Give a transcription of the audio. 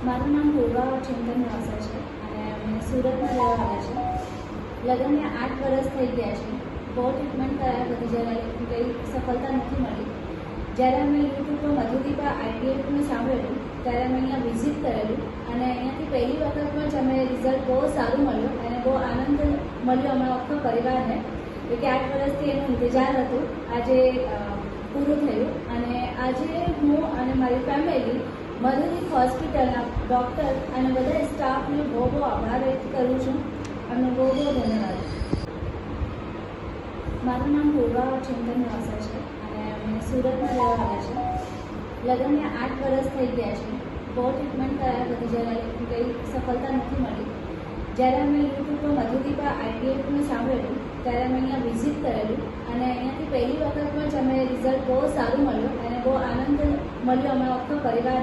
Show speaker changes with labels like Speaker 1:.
Speaker 1: મારું નામ પૂર્વા ચિંતન વાસા છે અને અમે સુરતમાં રહેવાવાળા છે. લગ્નને 8 વર્ષ થઈ ગયા છે. બહુ ટ્રીટમેન્ટ કરાયા બધી જ્યારે કંઈ સફળતા નથી મળી. જ્યારે અમે યુટ્યુબ પર મધુદીપા IVFનું સાંભળેલું ત્યારે અમે અહીંયા વિઝિટ કરેલું અને અહીંયાથી પહેલી વખતમાં જ અમે રિઝલ્ટ બહુ સારું મળ્યું અને બહુ આનંદ મળ્યો અમારા આખા પરિવારને કે 8 વર્ષથી એનું ઇંતજાર હતું, આજે પૂરું થયું. અને આજે હું અને મારી ફેમિલી મધુદીપ હોસ્પિટલના ડૉક્ટર અને બધા સ્ટાફને બહુ આભાર વ્યક્ત કરું છું. એમનો બહુ ધન્યવાદ. મારું નામ પૂર્વા ચિંતન વાસા છે અને અમે સુરતમાં રહેવાવાળા છે. લગ્નને 8 વર્ષ થઈ ગયા છે. બહુ ટ્રીટમેન્ટ કરાયા બધી જ્યારે કંઈ સફળતા નથી મળી. જ્યારે અમે યુટ્યુબ પર મધુદીપા IVFનું સાંભળેલું ત્યારે અમે અહીંયા વિઝિટ કરેલું અને અહીંયાથી પહેલી વખતમાં જ અમે રિઝલ્ટ બહુ સારું મળ્યું અને બહુ આનંદ મળ્યો અમારા આખા પરિવાર.